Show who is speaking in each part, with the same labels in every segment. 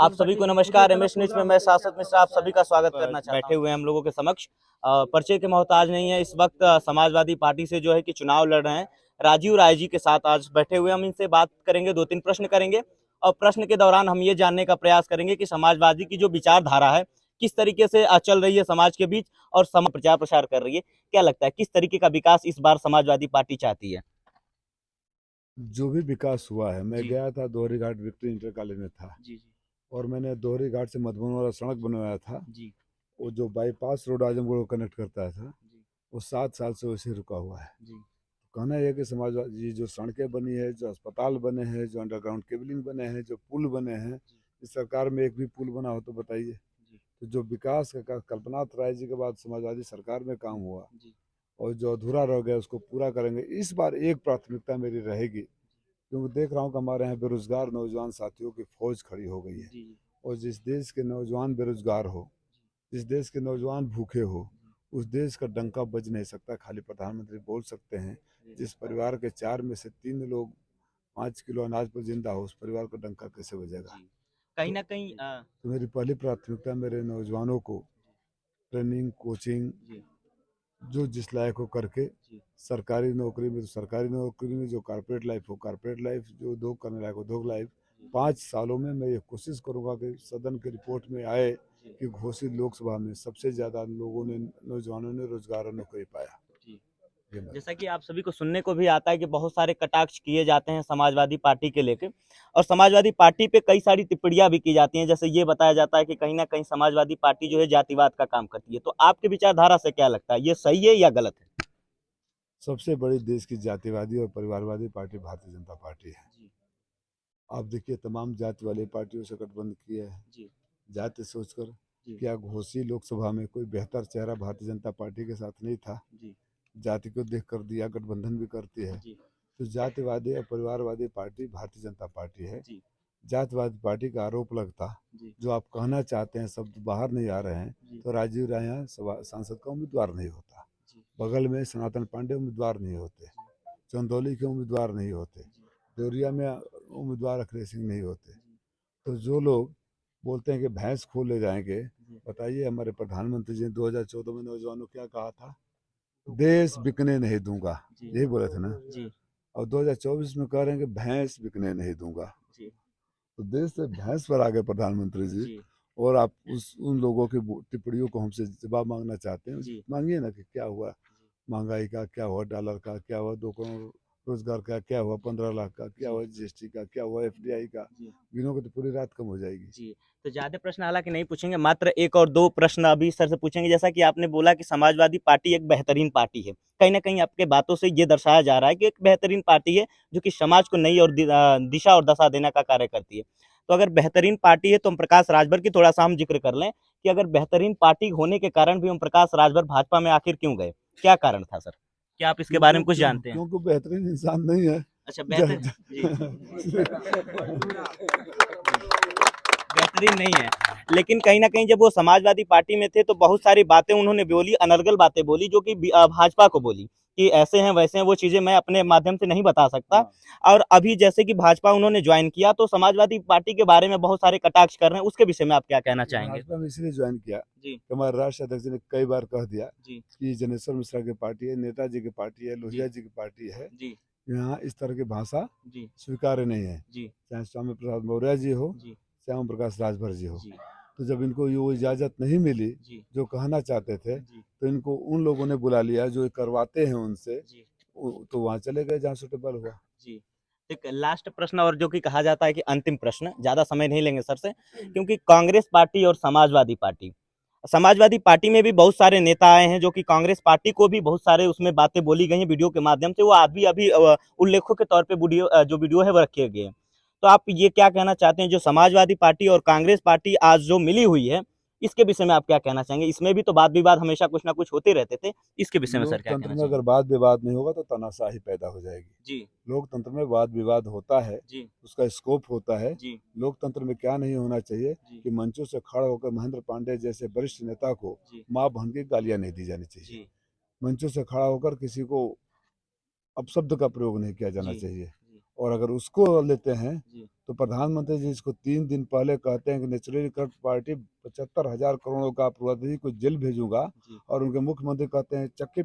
Speaker 1: आप सभी को नमस्कार। एमएस न्यूज में मैं शाश्वत मिश्रा आप सभी का स्वागत करना चाहता हूं। बैठे हुए हैं हम लोगों के समक्ष परिचय के मोहताज नहीं है। इस वक्त समाजवादी पार्टी से जो है कि चुनाव लड़ रहे हैं राजीव राय जी के साथ आज बैठे हुए। हम इनसे बात करेंगे, 2-3 प्रश्न करेंगे और प्रश्न के दौरान हम ये जानने का प्रयास करेंगे कि समाजवादी की जो विचारधारा है किस तरीके से चल रही है समाज के बीच और प्रचार प्रसार कर रही है। क्या लगता है किस तरीके का विकास इस बार समाजवादी पार्टी चाहती है?
Speaker 2: जो भी विकास हुआ है, मैं
Speaker 1: जी
Speaker 2: गया था दोहरी घाट विक्ट्री इंटर कॉलेज में था
Speaker 1: जी जी
Speaker 2: और मैंने दोहरी घाट से मधुबन वाला सड़क बनवाया था।
Speaker 1: जी
Speaker 2: वो जो बाईपास रोड आजमगढ़ को कनेक्ट करता था,
Speaker 1: जी
Speaker 2: वो 7 साल से वैसे रुका हुआ है।
Speaker 1: जी
Speaker 2: कहना यह है कि समाजवादी जो सड़कें बनी है, जो अस्पताल बने हैं, जो अंडरग्राउंड केबलिंग बने हैं, जो पुल बने हैं, इस सरकार में एक भी पुल बना हो तो बताइए।
Speaker 1: जी
Speaker 2: तो जो विकास का कल्पनाथ राय जी के बाद समाजवादी सरकार में काम हुआ
Speaker 1: जी
Speaker 2: और जो अधूरा रह गया उसको पूरा करेंगे। इस बार एक प्राथमिकता मेरी रहेगी, क्योंकि देख रहा हूँ कि हमारे यहाँ बेरोजगार नौजवान साथियों की फौज खड़ी हो गई है।
Speaker 1: जी
Speaker 2: और जिस देश के नौजवान बेरोजगार हो, जिस देश के नौजवान भूखे हो, उस देश का डंका बज नहीं सकता। खाली प्रधानमंत्री बोल सकते हैं। जिस परिवार के 4 में से 3 लोग 5 किलो अनाज पर जिंदा हो, उस परिवार का डंका कैसे बजेगा?
Speaker 1: जी कहीं
Speaker 2: तो,
Speaker 1: ना कहीं
Speaker 2: तो मेरी पहली प्राथमिकता मेरे नौजवानों को ट्रेनिंग, कोचिंग,
Speaker 1: जी
Speaker 2: जो जिस लायक हो करके
Speaker 1: जी
Speaker 2: सरकारी नौकरी में तो सरकारी नौकरी में, जो कॉर्पोरेट लाइफ हो कॉर्पोरेट लाइफ, जो दो करने लायक हो दो लाइफ।
Speaker 1: जी
Speaker 2: 5 सालों में मैं ये कोशिश करूंगा कि सदन की रिपोर्ट में आए
Speaker 1: जी
Speaker 2: कि घोषित लोकसभा में सबसे ज़्यादा लोगों ने, नौजवानों ने रोजगार और नौकरी पाया।
Speaker 1: जी
Speaker 2: ये मेरा
Speaker 1: जैसा कि आप सभी को सुनने को भी आता है कि बहुत सारे कटाक्ष किए जाते हैं समाजवादी पार्टी के लेके और समाजवादी पार्टी पे कई सारी टिप्पणियां भी की जाती हैं। जैसे ये बताया जाता है कि कहीं ना कहीं समाजवादी पार्टी जो है जातिवाद का काम करती है। तो आपके विचारधारा से क्या लगता है, ये सही है या गलत है?
Speaker 2: सबसे बड़ी देश की जातिवादी और परिवारवादी पार्टी भारतीय जनता पार्टी है।
Speaker 1: जी
Speaker 2: आप देखिए, तमाम जाति वाली पार्टियों से गठबंधन किया है।
Speaker 1: जी
Speaker 2: जाति सोचकर
Speaker 1: जी
Speaker 2: क्या घोषी लोकसभा में कोई बेहतर चेहरा भारतीय जनता पार्टी के साथ नहीं था?
Speaker 1: जी
Speaker 2: जाति को देख कर दिया गठबंधन भी करती है।
Speaker 1: जी
Speaker 2: तो जातिवादी और परिवारवादी पार्टी भारतीय जनता पार्टी है।
Speaker 1: जी
Speaker 2: जातिवादी पार्टी का आरोप लगता,
Speaker 1: जी
Speaker 2: जो आप कहना चाहते हैं शब्द बाहर नहीं आ रहे हैं,
Speaker 1: जी
Speaker 2: तो राजीव राय यहाँ सांसद का उम्मीदवार नहीं होता।
Speaker 1: जी
Speaker 2: बगल में सनातन पांडे उम्मीदवार नहीं होते, चंदौली के उम्मीदवार नहीं होते, देवरिया में उम्मीदवार अखिलेश सिंह नहीं होते। तो जो लोग बोलते हैं कि भैंस खोल ले जाएंगे, बताइए हमारे प्रधानमंत्री जी ने 2014 में नौजवानों को क्या कहा था? देश बिकने नहीं दूंगा,
Speaker 1: जी
Speaker 2: यही बोले थे ना।
Speaker 1: जी
Speaker 2: और 2024 में कह रहे हैं कि भैंस बिकने नहीं दूंगा।
Speaker 1: जी
Speaker 2: तो देश से भैंस पर आ गए प्रधानमंत्री जी।
Speaker 1: जी
Speaker 2: और आप उस उन लोगों की टिप्पणियों को हमसे जवाब मांगना चाहते हैं,
Speaker 1: जी
Speaker 2: मांगिए ना कि क्या हुआ महंगाई का, क्या हुआ डॉलर का, क्या हुआ 2 करोड़ रोजगार का, क्या हुआ 15 लाख का, क्या
Speaker 1: जी
Speaker 2: हुआ जीएसटी का, क्या हुआ एफडीआई का।
Speaker 1: जी
Speaker 2: गिनोगे तो पूरी रात कम हो जाएगी।
Speaker 1: जी तो ज्यादा प्रश्न हालांकि नहीं पूछेंगे, मात्र एक और दो प्रश्न अभी सर से पूछेंगे। जैसा कि आपने बोला कि समाजवादी पार्टी एक बेहतरीन पार्टी है, कहीं ना कहीं आपके बातों से ये दर्शाया जा रहा है कि एक बेहतरीन पार्टी है जो कि समाज को नई और दिशा और दशा देने का कार्य करती है। तो अगर बेहतरीन पार्टी है तो हम प्रकाश राजभर की थोड़ा सा हम जिक्र कर लें कि अगर बेहतरीन पार्टी होने के कारण भी हम प्रकाश राजभर भाजपा में आखिर क्यों गए, क्या कारण था सर? क्या आप इसके बारे
Speaker 2: क्योंकि
Speaker 1: में कुछ
Speaker 2: क्यों
Speaker 1: जानते हैं?
Speaker 2: क्योंकि बेहतरीन इंसान नहीं है।
Speaker 1: अच्छा,
Speaker 2: ज,
Speaker 1: बेहतर। जी
Speaker 2: ज,
Speaker 1: बेहतरीन नहीं है, लेकिन कहीं न कहीं जब वो समाजवादी पार्टी में थे तो बहुत सारी बातें उन्होंने बोली, अनर्गल बातें बोली जो कि भाजपा को बोली कि ऐसे हैं, वैसे हैं, वो चीज़ें मैं अपने माध्यम से नहीं बता सकता। और अभी जैसे कि भाजपा उन्होंने जॉइन किया तो समाजवादी पार्टी के बारे में बहुत सारे कटाक्ष कर रहे हैं, उसके विषय में आप क्या कहना चाहेंगे?
Speaker 2: भाजपा में इसलिए ज्वाइन किया
Speaker 1: जी,
Speaker 2: कि हमारे राष्ट्रीय अध्यक्ष ने कई बार कह दिया
Speaker 1: जी,
Speaker 2: कि जनेश्वर मिश्रा की पार्टी है, नेताजी की पार्टी है, लोहिया
Speaker 1: जी,
Speaker 2: जी की पार्टी है।
Speaker 1: जी,
Speaker 2: यहाँ इस तरह की भाषा
Speaker 1: जी,
Speaker 2: स्वीकार्य नहीं है,
Speaker 1: जी,
Speaker 2: चाहे स्वामी प्रसाद मौर्य जी हो,
Speaker 1: जी,
Speaker 2: श्याम प्रकाश राजभर जी हो।
Speaker 1: जी,
Speaker 2: तो जब इनको ये इजाज़त नहीं मिली
Speaker 1: जी,
Speaker 2: जो कहना चाहते थे,
Speaker 1: जी,
Speaker 2: तो इनको उन लोगों ने बुला लिया जो ये करवाते हैं उनसे।
Speaker 1: जी,
Speaker 2: तो वहाँ चले गए जहाँ सुटेबल हुआ।
Speaker 1: जी। एक लास्ट प्रश्न और जो कि कहा जाता है कि अंतिम प्रश्न, ज़्यादा समय नहीं लेंगे सर से, क्योंकि कांग्रेस पार्टी और समाजवादी पार्टी में भी बहुत सारे नेता आए हैं जो कि कांग्रेस पार्टी को भी बहुत सारे उसमें बातें बोली गई हैं वीडियो के माध्यम से। वो अभी अभी उल्लेखों के तौर पे जो वीडियो है वो रखे गए हैं। तो आप ये क्या कहना चाहते हैं, जो समाजवादी पार्टी और कांग्रेस पार्टी आज जो मिली हुई है, इसके विषय में आप क्या कहना चाहेंगे? इसमें भी तो वाद विवाद हमेशा कुछ ना कुछ होते रहते थे, इसके विषय में सर क्या
Speaker 2: लोकतंत्र
Speaker 1: कहना
Speaker 2: में अगर
Speaker 1: चाहेंगे?
Speaker 2: वाद विवाद नहीं होगा तो तानाशाही पैदा हो जाएगी।
Speaker 1: जी
Speaker 2: लोकतंत्र में वाद विवाद होता है,
Speaker 1: जी
Speaker 2: उसका स्कोप होता है।
Speaker 1: जी
Speaker 2: लोकतंत्र में क्या नहीं होना चाहिए
Speaker 1: जी
Speaker 2: कि मंचों से खड़ा होकर महेंद्र पांडे जैसे वरिष्ठ नेता को
Speaker 1: जी
Speaker 2: माँ बहन की गालियां नहीं दी जानी चाहिए।
Speaker 1: जी
Speaker 2: मंचों से खड़ा होकर किसी को अपशब्द का प्रयोग नहीं किया जाना
Speaker 1: जी
Speaker 2: चाहिए।
Speaker 1: जी
Speaker 2: और अगर उसको लेते हैं
Speaker 1: जी
Speaker 2: तो प्रधानमंत्री जी इसको 3 दिन पहले कहते हैं कि नेचुरली रिकॉर्ड पार्टी 75,000 करोड़ का अप्रूवल को जेल भेजूंगा,
Speaker 1: जी
Speaker 2: और उनके मुख्यमंत्री कहते हैं चक्की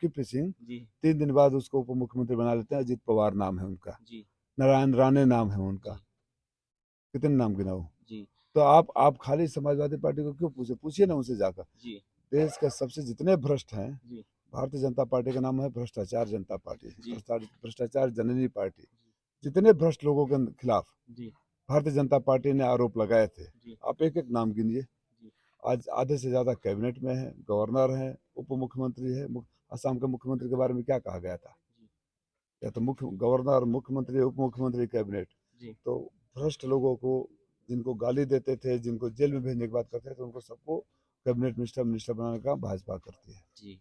Speaker 2: पिसिंग।
Speaker 1: जी
Speaker 2: 3 दिन बाद उसको उप मुख्यमंत्री बना लेते हैं। अजित पवार नाम है उनका,
Speaker 1: जी
Speaker 2: नारायण राणे नाम है उनका।
Speaker 1: जी
Speaker 2: कितने नाम गिनाऊं?
Speaker 1: जी
Speaker 2: तो आप खाली समाजवादी पार्टी को क्यों पूछिए ना उनसे जाकर।
Speaker 1: जी
Speaker 2: देश के सबसे जितने भ्रष्ट हैं,
Speaker 1: जी
Speaker 2: भारतीय जनता पार्टी का नाम है भ्रष्टाचार जनता पार्टी,
Speaker 1: जी
Speaker 2: भ्रष्टाचार जननी पार्टी। जितने भ्रष्ट लोगों के खिलाफ
Speaker 1: जी
Speaker 2: भारतीय जनता पार्टी ने आरोप लगाए थे,
Speaker 1: जी
Speaker 2: आप एक एक नाम गिनिए।
Speaker 1: जी
Speaker 2: आज आधे से ज्यादा कैबिनेट में है, गवर्नर है, उप मुख्यमंत्री है। असम के मुख्यमंत्री के बारे में क्या कहा गया था? या तो मुख्य गवर्नर, मुख्यमंत्री, उप मुख्यमंत्री, कैबिनेट।
Speaker 1: जी
Speaker 2: तो भ्रष्ट लोगों को, जिनको गाली देते थे, जिनको जेल में भेजने की बात करते थे, तो उनको सबको कैबिनेट मिनिस्टर बनाने का भाजपा करती है।
Speaker 1: जी।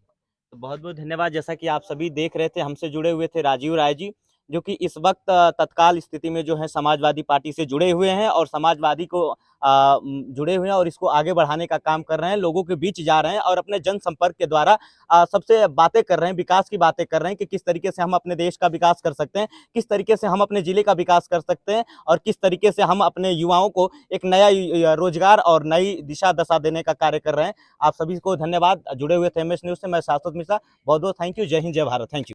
Speaker 1: तो बहुत-बहुत धन्यवाद। जैसा कि आप सभी देख रहे थे, हमसे जुड़े हुए थे राजीव राय जी, जो कि इस वक़्त तत्काल स्थिति में जो है समाजवादी पार्टी से जुड़े हुए हैं और समाजवादी को जुड़े हुए हैं और इसको आगे बढ़ाने का काम कर रहे हैं, लोगों के बीच जा रहे हैं और अपने जनसंपर्क के द्वारा सबसे बातें कर रहे हैं, विकास की बातें कर रहे हैं कि किस तरीके से हम अपने देश का विकास कर सकते हैं, किस तरीके से हम अपने ज़िले का विकास कर सकते हैं और किस तरीके से हम अपने युवाओं को एक नया रोज़गार और नई दिशा-दशा देने का कार्य कर रहे हैं। आप सभी को धन्यवाद। जुड़े हुए थे एमएस न्यूज़ से, मैं शाश्वत मिश्रा। बहुत-बहुत थैंक यू। जय हिंद, जय भारत। Thank you.